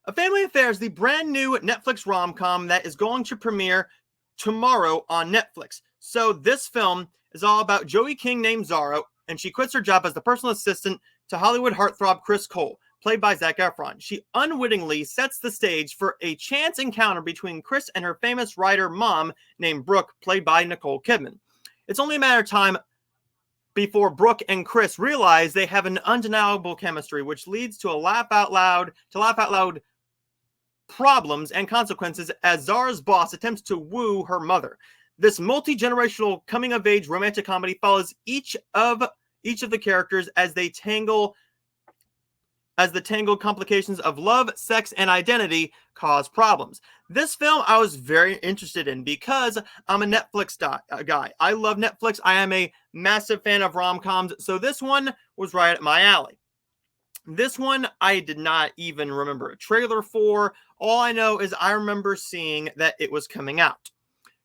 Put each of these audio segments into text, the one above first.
A Family Affair is the brand new Netflix rom-com that is going to premiere tomorrow on Netflix. So this film is all about Joey King named Zara, and she quits her job as the personal assistant to Hollywood heartthrob Chris Cole, played by Zac Efron. She unwittingly sets the stage for a chance encounter between Chris and her famous writer mom named Brooke, played by Nicole Kidman. It's only a matter of time before Brooke and Chris realize they have an undeniable chemistry, which leads to laugh out loud problems and consequences as Zara's boss attempts to woo her mother. This multi-generational coming-of-age romantic comedy follows each of the characters as the tangled complications of love, sex, and identity cause problems. This film I was very interested in because I'm a Netflix guy. I love Netflix. I am a massive fan of rom-coms, so this one was right up my alley. This one I did not even remember a trailer for. All I know is I remember seeing that it was coming out.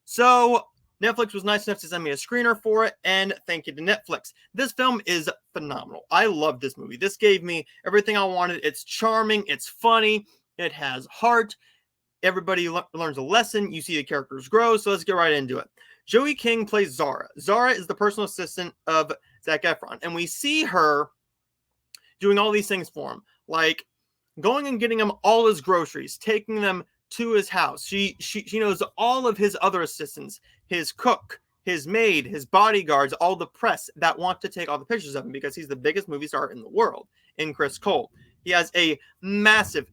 So Netflix was nice enough to send me a screener for it, and thank you to Netflix. This film is phenomenal. I love this movie. This gave me everything I wanted. It's charming. It's funny. It has heart. Everybody learns a lesson. You see the characters grow, so let's get right into it. Joey King plays Zara. Zara is the personal assistant of Zac Efron, and we see her doing all these things for him, like going and getting him all his groceries, taking them to his house. She knows all of his other assistants, his cook, his maid, his bodyguards, all the press that want to take all the pictures of him because he's the biggest movie star in the world in Chris Cole. He has a massive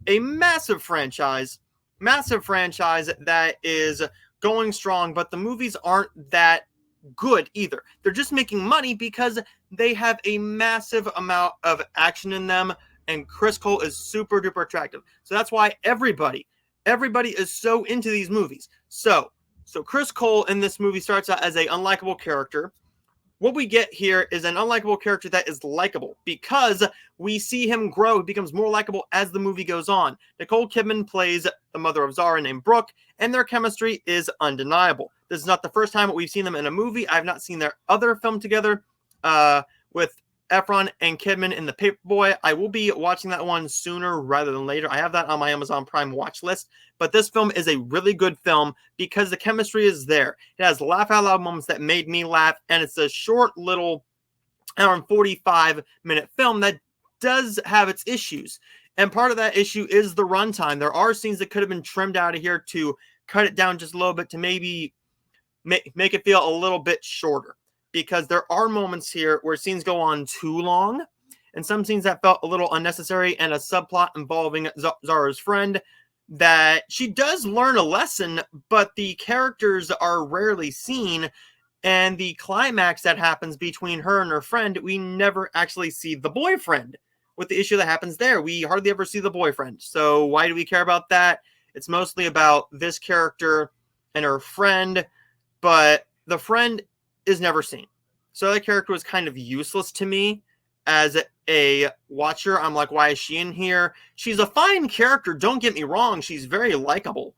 franchise that is going strong, but the movies aren't that good either. They're just making money because they have a massive amount of action in them, and Chris Cole is super duper attractive. So that's why everybody is so into these movies. So Chris Cole in this movie starts out as an unlikable character. What we get here is an unlikable character that is likable because we see him grow. He becomes more likable as the movie goes on. Nicole Kidman plays the mother of Zara named Brooke, and their chemistry is undeniable. This is not the first time we've seen them in a movie. I've not seen their other film together with Efron and Kidman in The Paperboy. I will be watching that one sooner rather than later. I have that on my Amazon Prime watch list. But this film is a really good film because the chemistry is there. It has laugh out loud moments that made me laugh, and it's a short little hour and 45-minute film that does have its issues. And part of that issue is the runtime. There are scenes that could have been trimmed out of here to cut it down just a little bit to maybe make it feel a little bit shorter. Because there are moments here where scenes go on too long, and some scenes that felt a little unnecessary, and a subplot involving Zara's friend that she does learn a lesson, but the characters are rarely seen, and the climax that happens between her and her friend, we never actually see the boyfriend. With the issue that happens there, we hardly ever see the boyfriend. So why do we care about that? It's mostly about this character and her friend, but the friend is never seen. So that character was kind of useless to me as a watcher. I'm like, why is she in here? She's a fine character, don't get me wrong. She's very likable.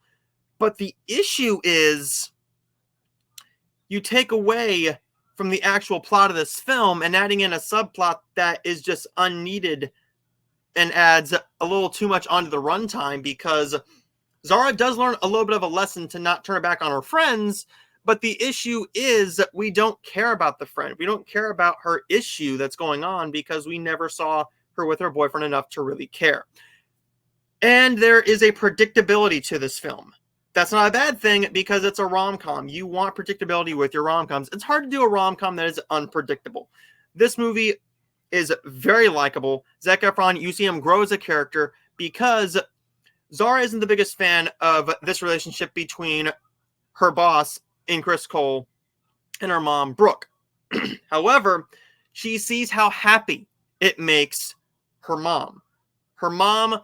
But the issue is you take away from the actual plot of this film and adding in a subplot that is just unneeded and adds a little too much onto the runtime, because Zara does learn a little bit of a lesson to not turn her back on her friends. But the issue is we don't care about the friend. We don't care about her issue that's going on because we never saw her with her boyfriend enough to really care. And there is a predictability to this film. That's not a bad thing because it's a rom-com. You want predictability with your rom-coms. It's hard to do a rom-com that is unpredictable. This movie is very likable. Zac Efron, you see him grow as a character because Zara isn't the biggest fan of this relationship between her boss in Chris Cole and her mom, Brooke. However, she sees how happy it makes her mom. Her mom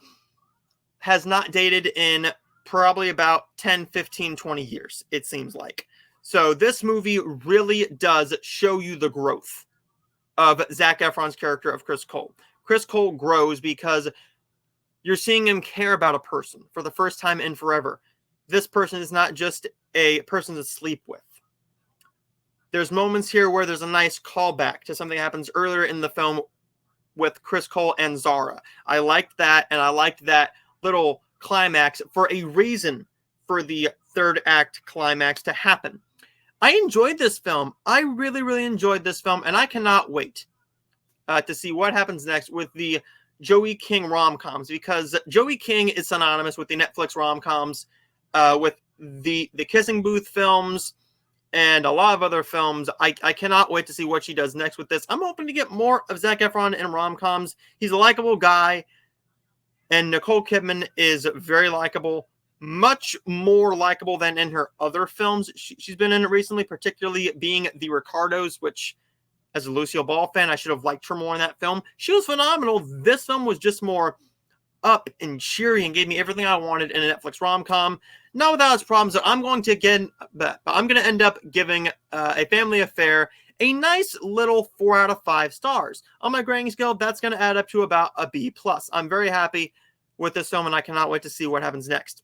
has not dated in probably about 10, 15, 20 years, it seems like. So this movie really does show you the growth of Zac Efron's character of Chris Cole. Chris Cole grows because you're seeing him care about a person for the first time in forever. This person is not just a person to sleep with. There's moments here where there's a nice callback to something that happens earlier in the film with Chris Cole and Zara. I liked that, and I liked that little climax for a reason for the third act climax to happen. I enjoyed this film. I really, really enjoyed this film, and I cannot wait to see what happens next with the Joey King rom-coms, because Joey King is synonymous with the Netflix rom-coms, with the Kissing Booth films, and a lot of other films. I cannot wait to see what she does next with this. I'm hoping to get more of Zac Efron in rom-coms. He's a likable guy, and Nicole Kidman is very likable, much more likable than in her other films she's been in recently, particularly being The Ricardos, which, as a Lucille Ball fan, I should have liked her more in that film. She was phenomenal. This film was just more up and cheery and gave me everything I wanted in a Netflix rom-com. Not without its problems. I'm going to end up giving A Family Affair a nice little 4 out of 5 stars. On my grading scale, that's going to add up to about a B+. I'm very happy with this film, and I cannot wait to see what happens next.